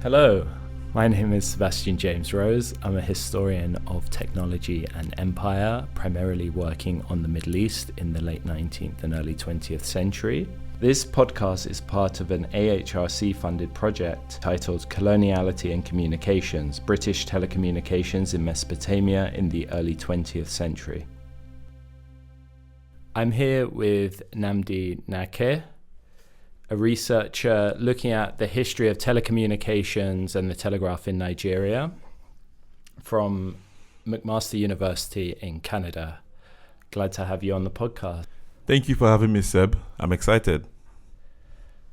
Hello, my name is Sebastian James Rose. I'm a historian of technology and empire, primarily working on the Middle East in the late 19th and early 20th century. This podcast is part of an AHRC-funded project titled Coloniality and Communications, British Telecommunications in Mesopotamia in the early 20th century. I'm here with Nnamdi Nnake, a researcher looking at the history of telecommunications and the telegraph in Nigeria from McMaster University in Canada. Glad to have you on the podcast. Thank you for having me, Seb. I'm excited.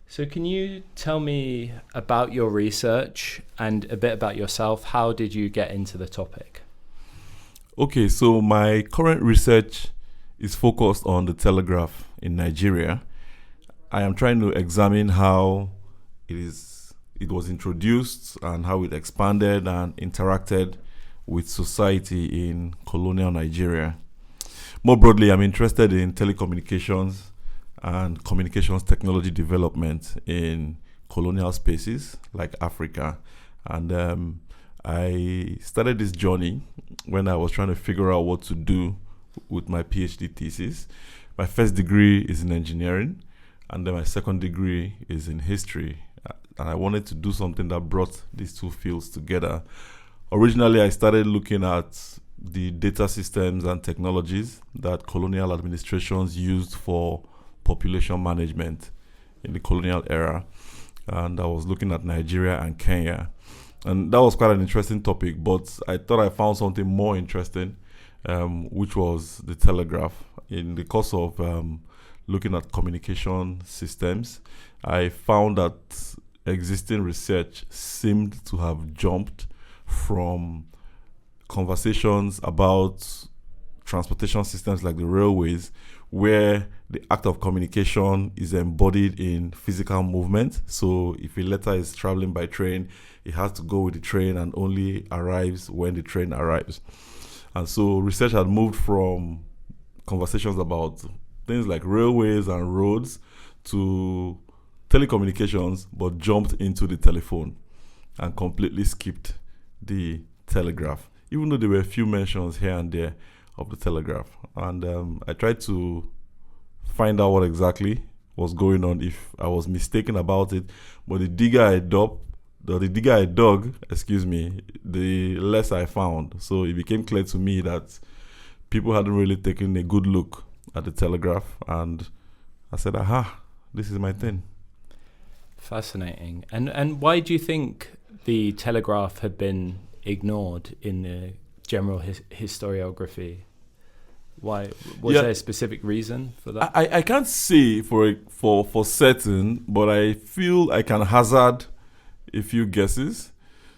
So can you tell me about your research and a bit about yourself? How did you get into the topic? Okay, so my current research is focused on the telegraph in Nigeria. I am trying to examine how it was introduced and how it expanded and interacted with society in colonial Nigeria. More broadly, I'm interested in telecommunications and communications technology development in colonial spaces like Africa. And I started this journey when I was trying to figure out what to do with my PhD thesis. My first degree is in engineering, and then my second degree is in history. And I wanted to do something that brought these two fields together. Originally, I started looking at the data systems and technologies that colonial administrations used for population management in the colonial era. And I was looking at Nigeria and Kenya. And that was quite an interesting topic, but I thought I found something more interesting, which was the telegraph. In the course of looking at communication systems, I found that existing research seemed to have jumped from conversations about transportation systems like the railways, where the act of communication is embodied in physical movement. So if a letter is traveling by train, it has to go with the train and only arrives when the train arrives. And so research had moved from conversations about things like railways and roads to telecommunications, but jumped into the telephone and completely skipped the telegraph, even though there were a few mentions here and there of the telegraph. And I tried to find out what exactly was going on, if I was mistaken about it. But the digger I dug, the less I found. So it became clear to me that people hadn't really taken a good look at the telegraph, and I said, aha, this is my thing. Fascinating. And why do you think the telegraph had been ignored in the general historiography? Why was there a specific reason for that? I can't say for certain, but I feel I can hazard a few guesses.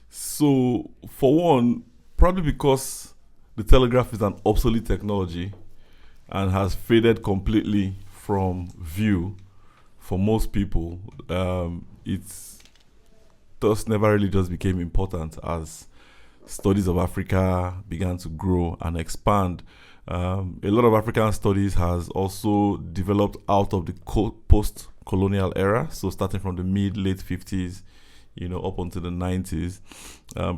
So for one, probably because the telegraph is an obsolete technology and has faded completely from view for most people. It's thus never really just became important as studies of Africa began to grow and expand. A lot of African studies has also developed out of the post-colonial era, so starting from the mid-late 50s, up until the 90s.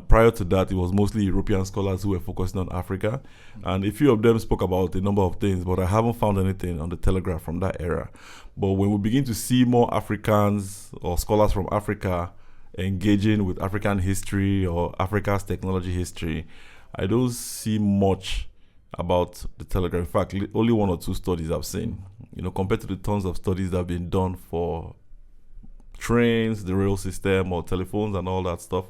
Prior to that, it was mostly European scholars who were focusing on Africa, and a few of them spoke about a number of things, but I haven't found anything on the telegraph from that era. But when we begin to see more Africans or scholars from Africa engaging with African history or Africa's technology history, I don't see much about the telegraph. In fact, only one or two studies I've seen, compared to the tons of studies that have been done for trains, the rail system, or telephones and all that stuff,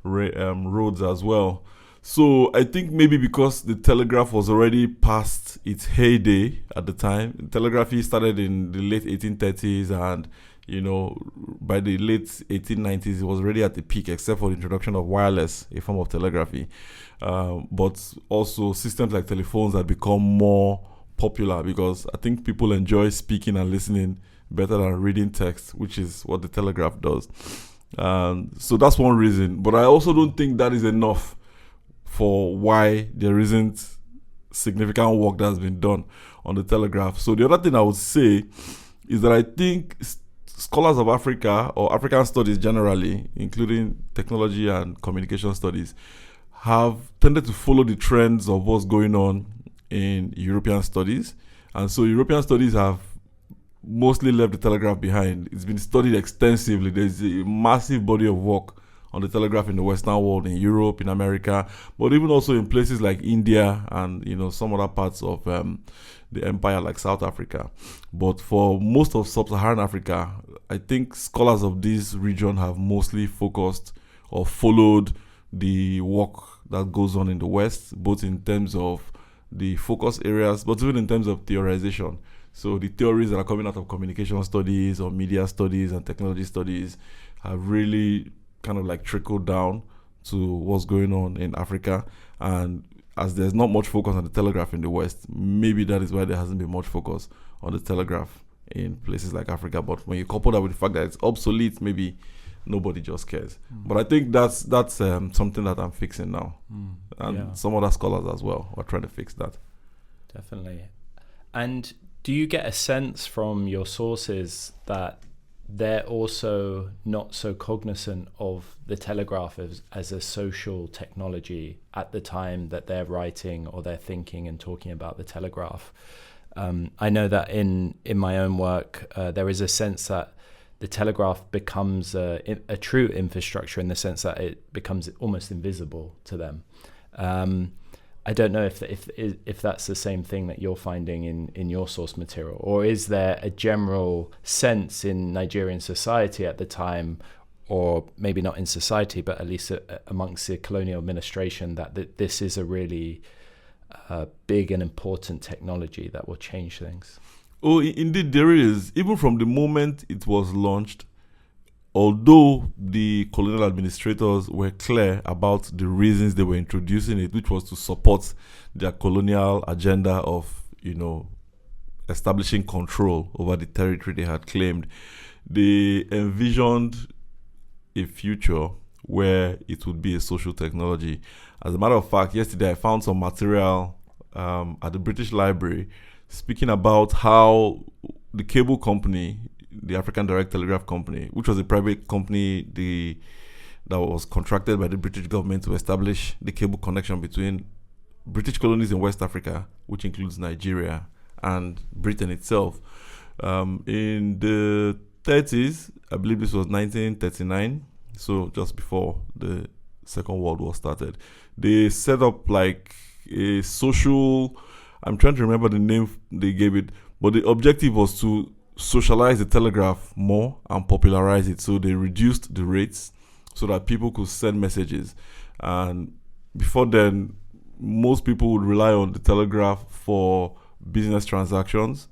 roads as well. So I think maybe because the telegraph was already past its heyday at the time. Telegraphy started in the late 1830s, and by the late 1890s, it was already at the peak, except for the introduction of wireless, a form of telegraphy. But also systems like telephones had become more popular because I think people enjoy speaking and listening better than reading text, which is what the telegraph does. So that's one reason. But I also don't think that is enough for why there isn't significant work that's been done on the telegraph. So the other thing I would say is that I think scholars of Africa or African studies generally, including technology and communication studies, have tended to follow the trends of what's going on in European studies. And so European studies have mostly left the telegraph behind. It's been studied extensively. There's a massive body of work on the telegraph in the Western world, in Europe, in America, but even also in places like India and some other parts of the empire like South Africa. But for most of sub-Saharan Africa, I think scholars of this region have mostly focused or followed the work that goes on in the West, both in terms of the focus areas, but even in terms of theorization. So the theories that are coming out of communication studies or media studies and technology studies have really kind of like trickled down to what's going on in Africa. And as there's not much focus on the telegraph in the West, maybe that is why there hasn't been much focus on the telegraph in places like Africa. But when you couple that with the fact that it's obsolete, maybe nobody just cares. But I think that's something that I'm fixing now. And some other scholars as well are trying to fix that. Definitely. And do you get a sense from your sources that they're also not so cognizant of the telegraph as a social technology at the time that they're writing or they're thinking and talking about the telegraph? I know that in my own work, there is a sense that the telegraph becomes a true infrastructure in the sense that it becomes almost invisible to them. I don't know if that's the same thing that you're finding in your source material, or is there a general sense in Nigerian society at the time, or maybe not in society, but at least amongst the colonial administration, that this is a really big and important technology that will change things? Oh, indeed there is. Even from the moment it was launched, although the colonial administrators were clear about the reasons they were introducing it, which was to support their colonial agenda of, establishing control over the territory they had claimed, they envisioned a future where it would be a social technology. As a matter of fact, yesterday I found some material at the British Library speaking about how the cable company, the African Direct Telegraph Company, which was a private company that was contracted by the British government to establish the cable connection between British colonies in West Africa, which includes Nigeria, and Britain itself. In the 30s, I believe this was 1939, so just before the Second World War started, they set up like a social, I'm trying to remember the name they gave it, but the objective was to socialize the telegraph more and popularize it. So they reduced the rates so that people could send messages. And before then, most people would rely on the telegraph for business transactions.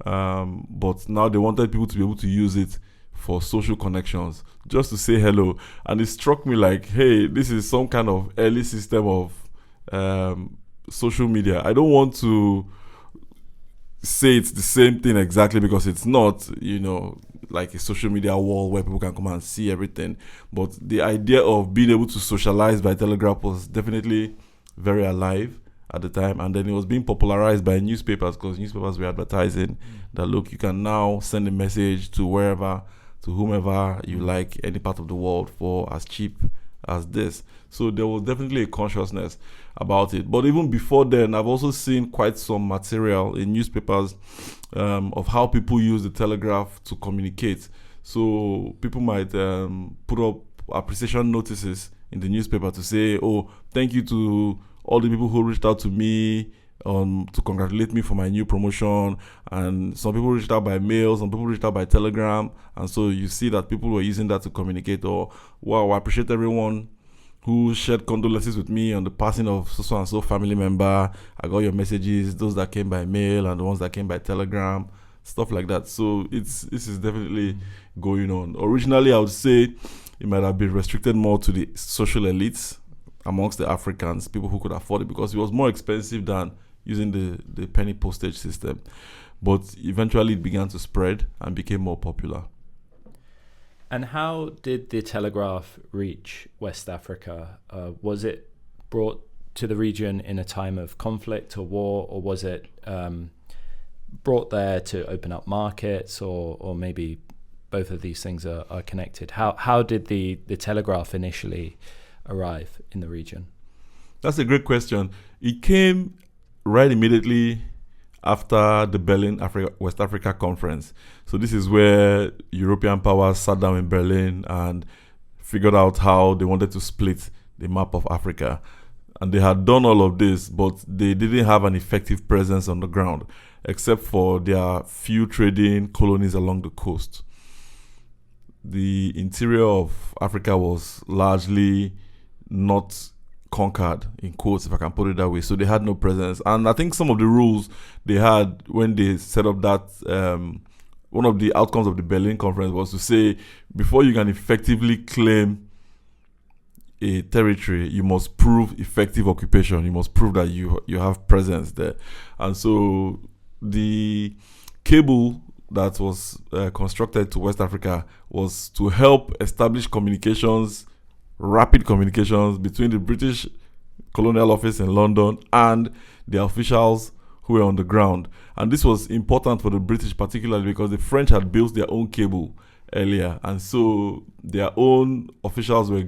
But now they wanted people to be able to use it for social connections, just to say hello. And it struck me like, hey, this is some kind of early system of social media. I don't want to say it's the same thing exactly, because it's not, like a social media wall where people can come and see everything. But the idea of being able to socialize by telegraph was definitely very alive at the time. And then it was being popularized by newspapers, because newspapers were advertising that, look, you can now send a message to wherever, to whomever you like, any part of the world, for as cheap as this. So there was definitely a consciousness about it. But even before then, I've also seen quite some material in newspapers of how people use the telegraph to communicate. So people might put up appreciation notices in the newspaper to say, oh, thank you to all the people who reached out to me to congratulate me for my new promotion. And some people reached out by mail, some people reached out by telegram. And so you see that people were using that to communicate. Or, wow, I appreciate everyone who shared condolences with me on the passing of so and so family member. I got your messages, those that came by mail and the ones that came by telegram, stuff like that. So this is definitely going on. Originally, I would say it might have been restricted more to the social elites amongst the Africans, people who could afford it, because it was more expensive than using the penny postage system. But eventually it began to spread and became more popular. And how did the telegraph reach West Africa? Was it brought to the region in a time of conflict or war, or was it brought there to open up markets, or maybe both of these things are connected. How did the telegraph initially arrive in the region? That's a great question. It came right immediately after the Berlin West Africa Conference. So this is where European powers sat down in Berlin and figured out how they wanted to split the map of Africa. And they had done all of this, but they didn't have an effective presence on the ground, except for their few trading colonies along the coast. The interior of Africa was largely not conquered, in quotes, if I can put it that way. So they had no presence. And I think some of the rules they had when they set up that, one of the outcomes of the Berlin Conference was to say, before you can effectively claim a territory, you must prove effective occupation. You must prove that you have presence there. And so the cable that was constructed to West Africa was to help establish communications, rapid communications between the British Colonial Office in London and the officials who were on the ground. And this was important for the British particularly because the French had built their own cable earlier, and so their own officials were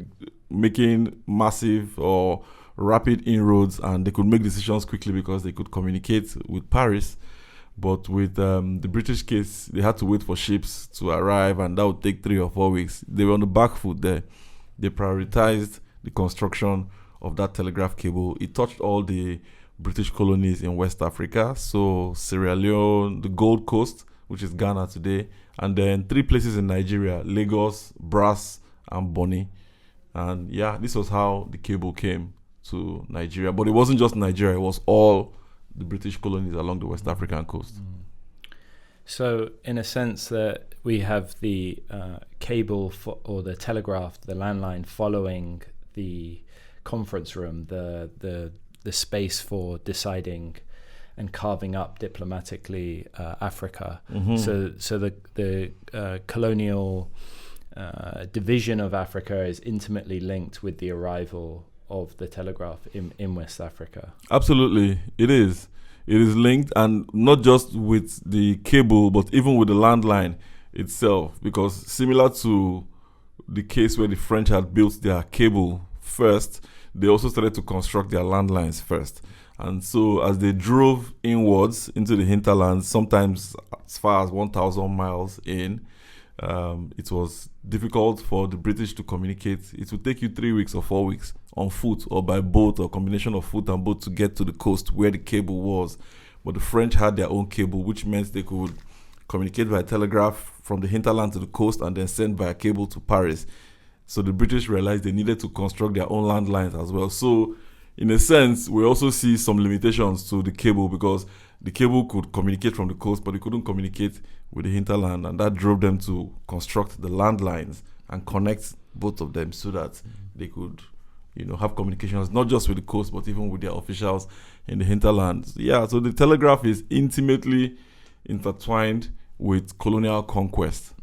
making massive or rapid inroads, and they could make decisions quickly because they could communicate with Paris. But with the British case, they had to wait for ships to arrive, and that would take 3 or 4 weeks. They were on the back foot there. They prioritized the construction of that telegraph cable. It touched all the British colonies in West Africa, so Sierra Leone, the Gold Coast, which is Ghana today, and then 3 places in Nigeria: Lagos, Brass, and Bonny. And yeah, this was how the cable came to Nigeria. But it wasn't just Nigeria, it was all the British colonies along the West African coast. So in a sense that we have the cable or the telegraph, the landline following the conference room, the space for deciding and carving up diplomatically Africa. Mm-hmm. So the colonial division of Africa is intimately linked with the arrival of the telegraph in West Africa. Absolutely, it is. It is linked, and not just with the cable, but even with the landline itself, because similar to the case where the French had built their cable first, they also started to construct their landlines first. And so as they drove inwards into the hinterlands, sometimes as far as 1,000 miles in, it was difficult for the British to communicate. It would take you 3 weeks or 4 weeks on foot or by boat, or combination of foot and boat, to get to the coast where the cable was. But the French had their own cable, which meant they could communicate by telegraph from the hinterland to the coast and then send by a cable to Paris. So the British realized they needed to construct their own landlines as well. So in a sense, we also see some limitations to the cable, because the cable could communicate from the coast, but it couldn't communicate with the hinterland, and that drove them to construct the landlines and connect both of them so that they could, have communications not just with the coast, but even with their officials in the hinterland. Yeah, so the telegraph is intimately intertwined with colonial conquest.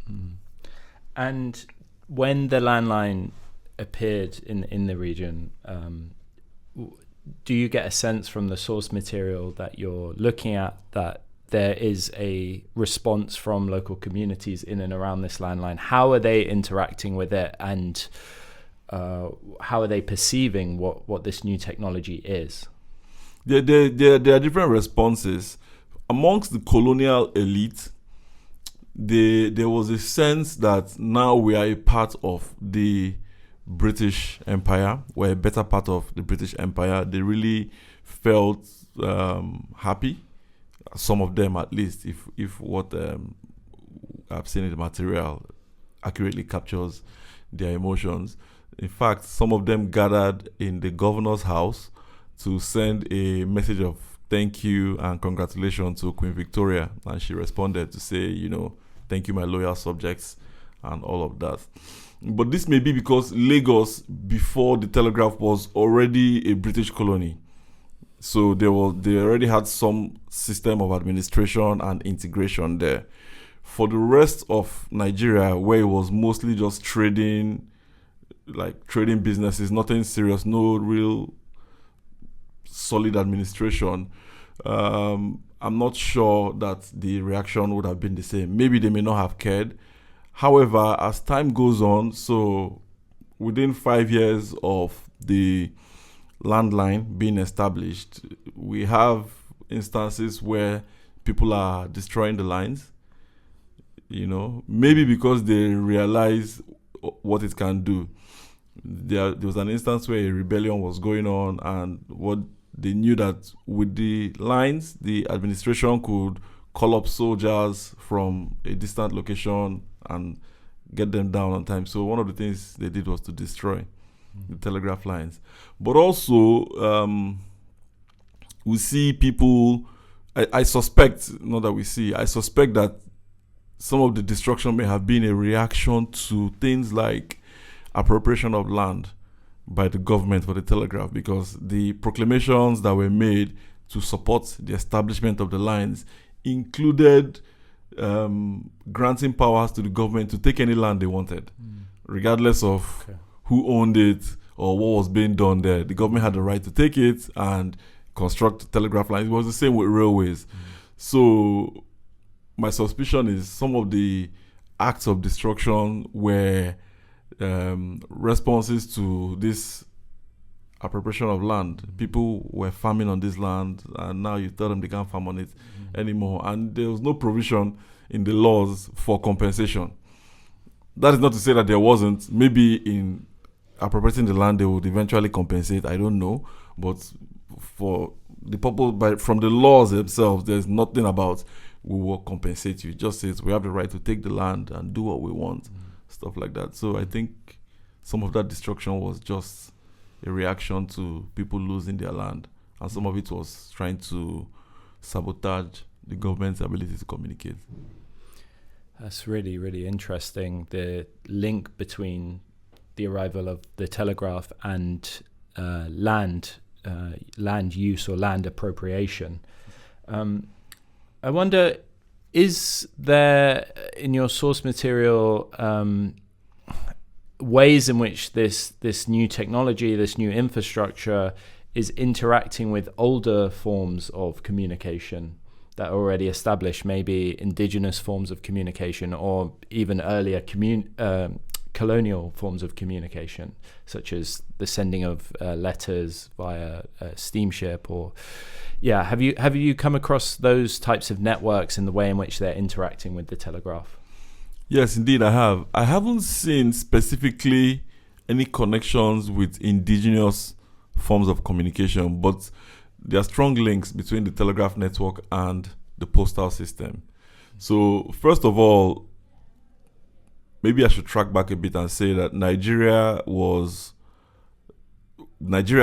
And when the landline appeared in the region, do you get a sense from the source material that you're looking at that there is a response from local communities in and around this landline? How are they interacting with it, and how are they perceiving what this new technology is? There are different responses. Amongst the colonial elite, there was a sense that now we are a part of the British Empire. We're a better part of the British Empire. They really felt happy, some of them at least, if what I've seen in the material accurately captures their emotions. In fact, some of them gathered in the governor's house to send a message of thank you and congratulations to Queen Victoria, and she responded to say, thank you, my loyal subjects, and all of that. But this may be because Lagos, before the telegraph, was already a British colony. So they already had some system of administration and integration there. For the rest of Nigeria, where it was mostly just trading businesses, nothing serious, no real solid administration, I'm not sure that the reaction would have been the same. Maybe they may not have cared. However, as time goes on, so within 5 years of the landline being established, we have instances where people are destroying the lines, maybe because they realize what it can do. There was an instance where a rebellion was going on, and what they knew that with the lines, the administration could call up soldiers from a distant location and get them down on time. So one of the things they did was to destroy the telegraph lines. But also, we see people, I suspect that some of the destruction may have been a reaction to things like appropriation of land by the government for the telegraph, because the proclamations that were made to support the establishment of the lines included granting powers to the government to take any land they wanted, regardless of who owned it or what was being done there. The government had the right to take it and construct telegraph lines. It was the same with railways. So my suspicion is some of the acts of destruction were responses to this appropriation of land. People were farming on this land, and now you tell them they can't farm on it anymore. And there was no provision in the laws for compensation. That is not to say that there wasn't. Maybe in appropriating the land, they would eventually compensate. I don't know. But for the purpose, from the laws themselves, there's nothing about we will compensate you. It just says we have the right to take the land and do what we want, stuff like that. So I think some of that destruction was just a reaction to people losing their land, and some of it was trying to sabotage the government's ability to communicate. That's really, really interesting. The link between the arrival of the telegraph and land use or land appropriation. I wonder, is there in your source material ways in which this new technology, this new infrastructure is interacting with older forms of communication that are already established, maybe indigenous forms of communication or even earlier colonial forms of communication, such as the sending of letters via a steamship have you come across those types of networks in the way in which they're interacting with the telegraph? Yes, indeed, I have. I haven't seen specifically any connections with indigenous forms of communication, but there are strong links between the telegraph network and the postal system. So, first of all, maybe I should track back a bit and say that Nigeria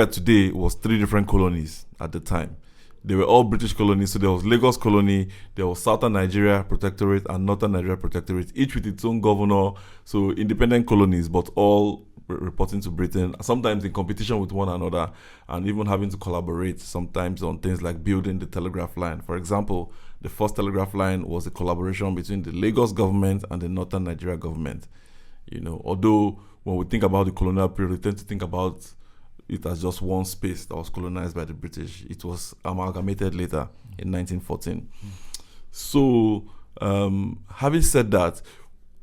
today was 3 different colonies at the time. They were all British colonies. So there was Lagos colony, there was Southern Nigeria Protectorate and Northern Nigeria Protectorate, each with its own governor. So independent colonies, but all reporting to Britain, sometimes in competition with one another, and even having to collaborate sometimes on things like building the telegraph line. For example, the first telegraph line was a collaboration between the Lagos government and the Northern Nigeria government. Although when we think about the colonial period, we tend to think about it as just one space that was colonized by the British. It was amalgamated later in 1914. So, having said that,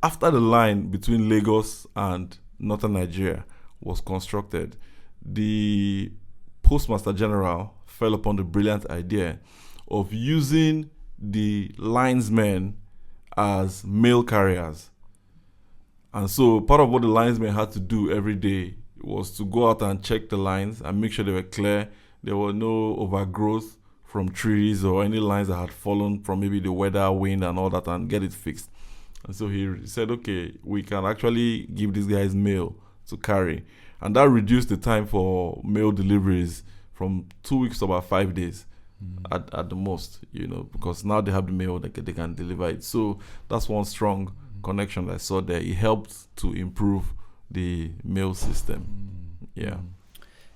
after the line between Lagos and Northern Nigeria was constructed, the Postmaster General fell upon the brilliant idea of using the linesmen as mail carriers. And so part of what the linesmen had to do every day was to go out and check the lines and make sure they were clear. There were no overgrowth from trees or any lines that had fallen from maybe the weather, wind and all that, and get it fixed. And so he said, okay, we can actually give these guys mail to carry. And that reduced the time for mail deliveries from 2 weeks to about 5 days at the most, because now they have the mail, they can deliver it. So that's one strong connection that I saw there. It helped to improve the mail system.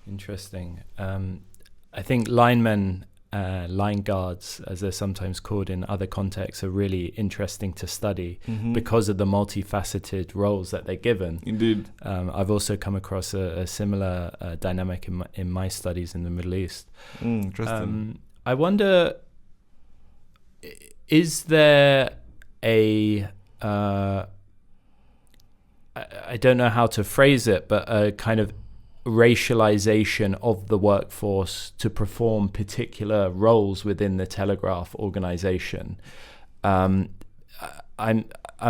Interesting. I think linemen, line guards, as they're sometimes called in other contexts, are really interesting to study because of the multifaceted roles that they're given. Indeed. I've also come across a similar dynamic in my studies in the Middle East. Interesting. I wonder, is there a I don't know how to phrase it, but a kind of racialization of the workforce to perform particular roles within the telegraph organization. I'm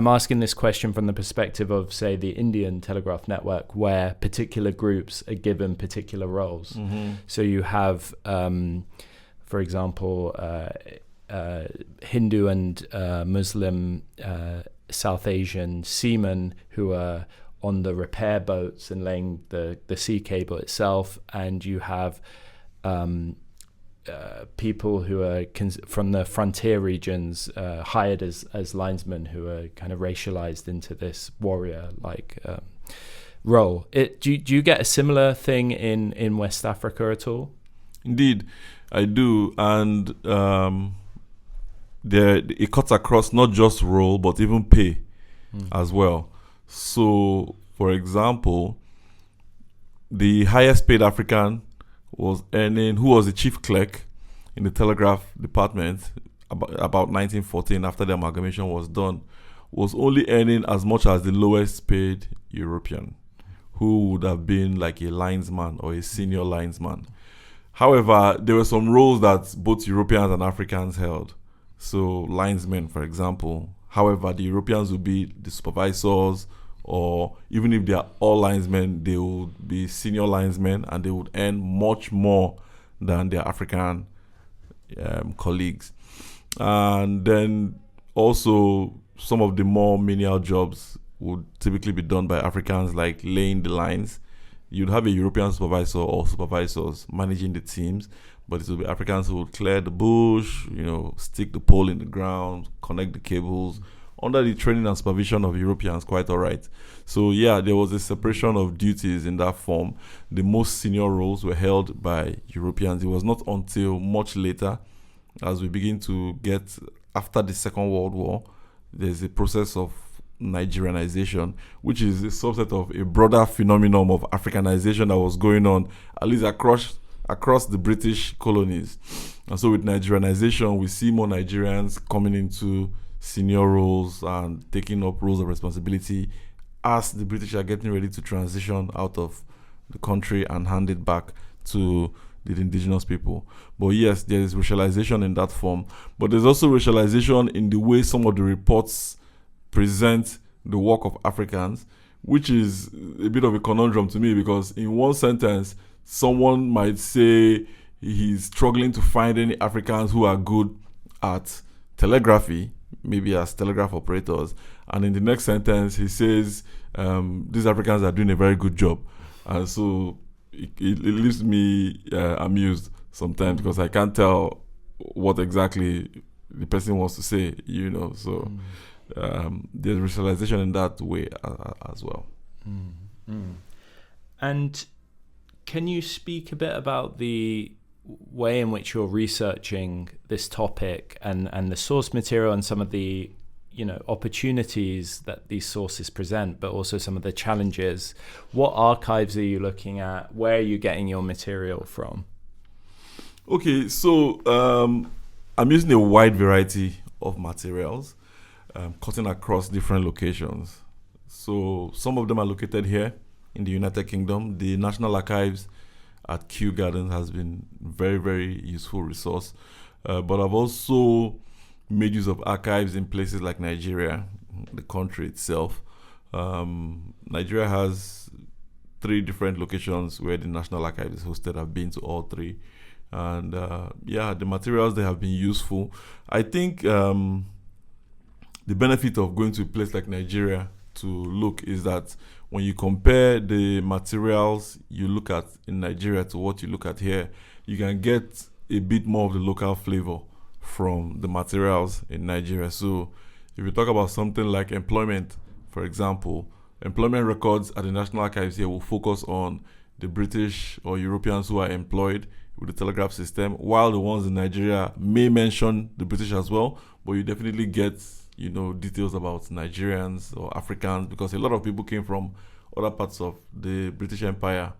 asking this question from the perspective of, say, the Indian Telegraph Network, where particular groups are given particular roles. Mm-hmm. So you have, for example, Hindu and Muslim South Asian seamen who are on the repair boats and laying the sea cable itself, and you have people who are from the frontier regions hired as linesmen who are kind of racialized into this warrior-like role. Do you get a similar thing in West Africa at all? Indeed, I do, and it cuts across not just role but even pay as well. So, for example, the highest paid African was earning, who was the chief clerk in the telegraph department about 1914, after the amalgamation was done, was only earning as much as the lowest paid European, who would have been like a linesman or a senior linesman. However, there were some roles that both Europeans and Africans held. So linesmen, for example. However, the Europeans would be the supervisors, or even if they are all linesmen, they would be senior linesmen and they would earn much more than their African colleagues. And then also some of the more menial jobs would typically be done by Africans, like laying the lines. You'd have a European supervisor or supervisors managing the teams, but it would be Africans who would clear the bush, stick the pole in the ground, connect the cables, under the training and supervision of Europeans, quite all right. So yeah, there was a separation of duties in that form. The most senior roles were held by Europeans. It was not until much later, as we begin to get after the Second World War, there's a process of Nigerianization, which is a subset of a broader phenomenon of Africanization that was going on, at least across the British colonies. And so with Nigerianization, we see more Nigerians coming into senior roles and taking up roles of responsibility as the British are getting ready to transition out of the country and hand it back to the indigenous people. But yes, there is racialization in that form. But there's also racialization in the way some of the reports present the work of Africans, which is a bit of a conundrum to me, because in one sentence, someone might say he's struggling to find any Africans who are good at telegraphy, maybe as telegraph operators, and in the next sentence he says these Africans are doing a very good job. And so it leaves me amused sometimes, because I can't tell what exactly the person wants to say, so there's racialization in that way as well. And can you speak a bit about the way in which you're researching this topic and the source material and some of the opportunities that these sources present, but also some of the challenges? What archives are you looking at? Where are you getting your material from? Okay, so I'm using a wide variety of materials, cutting across different locations. So some of them are located here in the United Kingdom. The National Archives at Kew Gardens has been very, very useful resource. But I've also made use of archives in places like Nigeria, the country itself. Nigeria has 3 different locations where the National Archive is hosted. I've been to all 3. And the materials, they have been useful. I think the benefit of going to a place like Nigeria to look is that when you compare the materials you look at in Nigeria to what you look at here, you can get a bit more of the local flavor from the materials in Nigeria. So if you talk about something like employment, for example, employment records at the National Archives here will focus on the British or Europeans who are employed with the telegraph system, while the ones in Nigeria may mention the British as well, but you definitely get details about Nigerians or Africans, because a lot of people came from other parts of the British Empire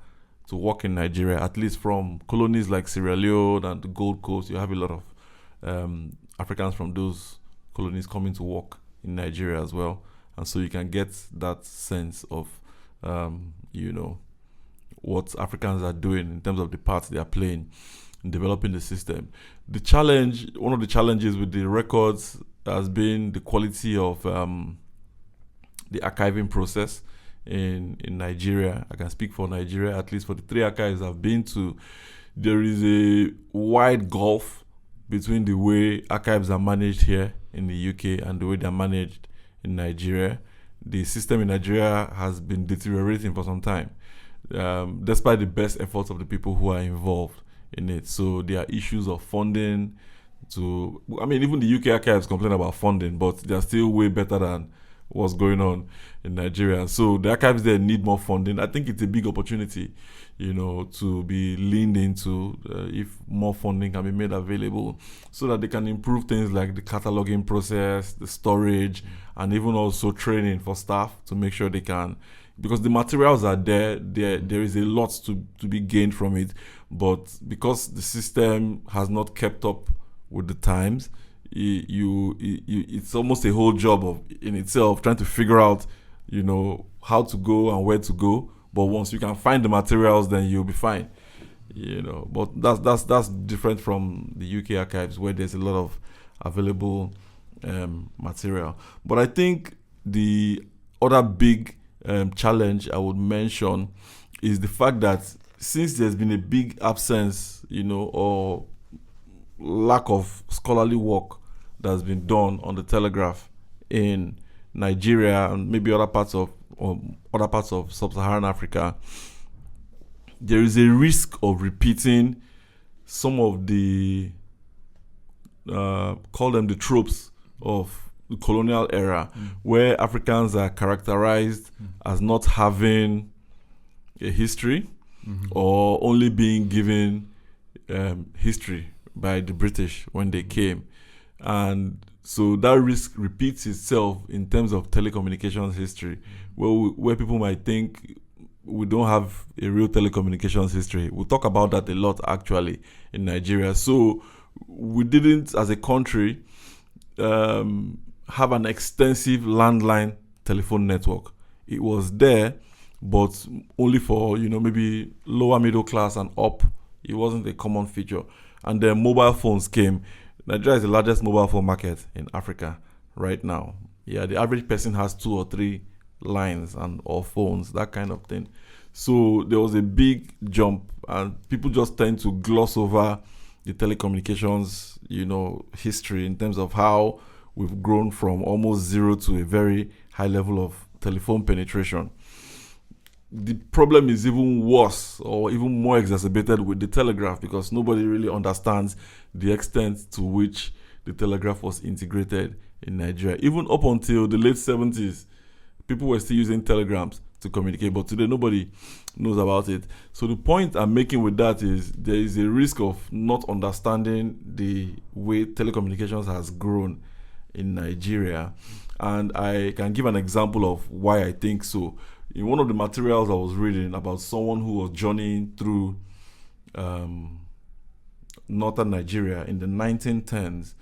to work in Nigeria, at least from colonies like Sierra Leone and the Gold Coast. You have a lot of Africans from those colonies coming to work in Nigeria as well. and so you can get that sense of what Africans are doing in terms of the part they are playing in developing the system. One of the challenges with the records has been the quality of the archiving process in Nigeria. I can speak for Nigeria, at least for the 3 archives I've been to. There is a wide gulf between the way archives are managed here in the UK and the way they're managed in Nigeria. The system in Nigeria has been deteriorating for some time, despite the best efforts of the people who are involved in it. So there are issues of funding. Even the UK archives complain about funding, but they're still way better than what's going on in Nigeria. So the archives there need more funding. I think it's a big opportunity, to be leaned into if more funding can be made available so that they can improve things like the cataloging process, the storage, and even also training for staff to make sure they can, because the materials are there is a lot to be gained from it, but because the system has not kept up with the times, it's almost a whole job in itself trying to figure out, how to go and where to go. But once you can find the materials, then you'll be fine. But that's different from the UK archives where there's a lot of available material. But I think the other big challenge I would mention is the fact that since there's been a big absence, or lack of scholarly work that's been done on the telegraph in Nigeria and maybe other parts of sub-Saharan Africa, there is a risk of repeating some of the call them the tropes of the colonial era, where Africans are characterized as not having a history or only being given history by the British when they came. And so that risk repeats itself in terms of telecommunications history, where people might think we don't have a real telecommunications history. We'll talk about that a lot actually in Nigeria. So we didn't, as a country, have an extensive landline telephone network. It was there, but only for, maybe lower middle class and up. It wasn't a common feature. And then mobile phones came. Nigeria is the largest mobile phone market in Africa right now. Yeah, the average person has 2 or 3 lines or phones, that kind of thing. So there was a big jump, and people just tend to gloss over the telecommunications, history in terms of how we've grown from almost zero to a very high level of telephone penetration. The problem is even worse or even more exacerbated with the telegraph, because nobody really understands the extent to which the telegraph was integrated in Nigeria. Even up until the late 70s, people were still using telegrams to communicate, but today nobody knows about it. So the point I'm making with that is there is a risk of not understanding the way telecommunications has grown in Nigeria. And I can give an example of why I think so. In one of the materials I was reading about someone who was journeying through northern Nigeria in the 1910s,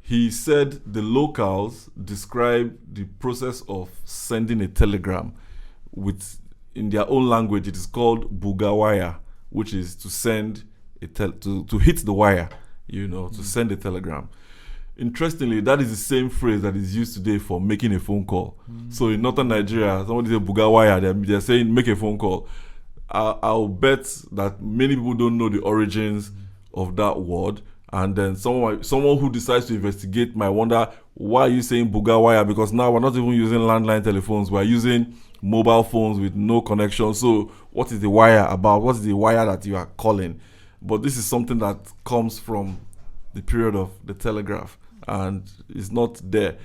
he said the locals described the process of sending a telegram in their own language. It is called bugawaya, which is to send to hit the wire, to send a telegram. Interestingly, that is the same phrase that is used today for making a phone call. So in northern Nigeria, somebody say bugawaya, they're saying make a phone call. I'll bet that many people don't know the origins of that word, and then someone who decides to investigate might wonder, why are you saying bugawaya? Because now we're not even using landline telephones, we're using mobile phones with no connection. So what is the wire about? What's the wire that you are calling? But this is something that comes from the period of the telegraph, and it's not there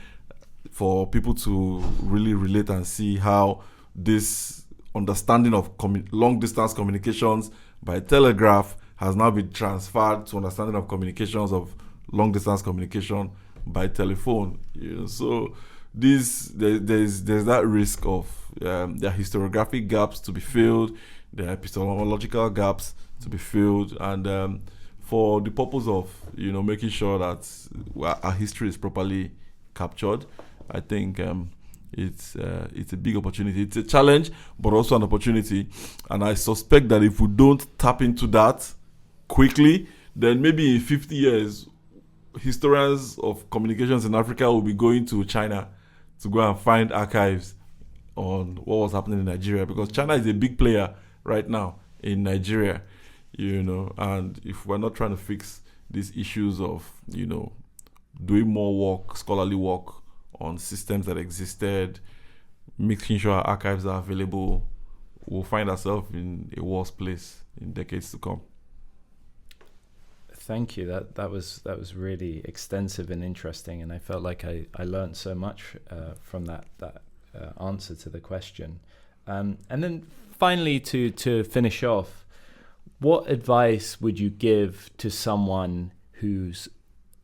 for people to really relate and see how this understanding of long distance communications by telegraph has now been transferred to understanding of communications of long distance communication by telephone. So there's that risk of there are historiographic gaps to be filled, there are epistemological gaps to be filled, and for the purpose of making sure that our history is properly captured, I think it's a big opportunity. It's a challenge, but also an opportunity. And I suspect that if we don't tap into that quickly, then maybe in 50 years, historians of communications in Africa will be going to China to go and find archives on what was happening in Nigeria, because China is a big player right now in Nigeria, and if we're not trying to fix these issues of, doing more work, scholarly work on systems that existed, making sure our archives are available, we'll find ourselves in a worse place in decades to come. Thank you. That was really extensive and interesting, and I felt like I learned so much from that answer to the question. And then finally, to finish off, what advice would you give to someone who's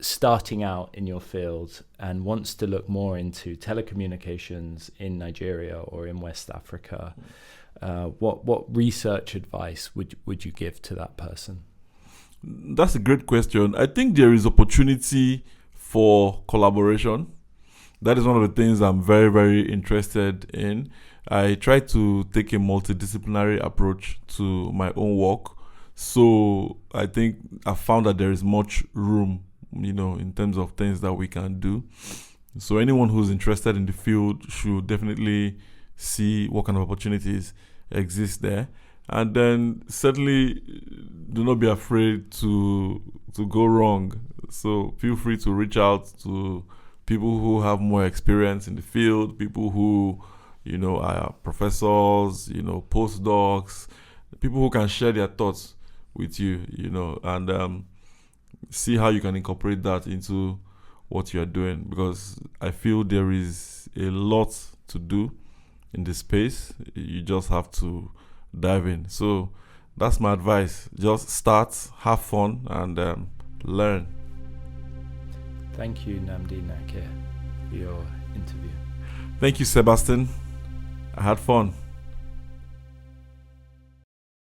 starting out in your field and wants to look more into telecommunications in Nigeria or in West Africa? What research advice would you give to that person? That's a great question. I think there is opportunity for collaboration. That is one of the things I'm very, very interested in. I try to take a multidisciplinary approach to my own work. So I think I found that there is much room, in terms of things that we can do. So anyone who's interested in the field should definitely see what kind of opportunities exist there. And then certainly do not be afraid to go wrong. So feel free to reach out to people who have more experience in the field, people who, are professors, postdocs, people who can share their thoughts with you, and see how you can incorporate that into what you're doing. Because I feel there is a lot to do in this space. You just have to dive in. So that's my advice. Just start, have fun, and learn. Thank you, Nnamdi Nnake, for your interview. Thank you, Sebastian. I had fun.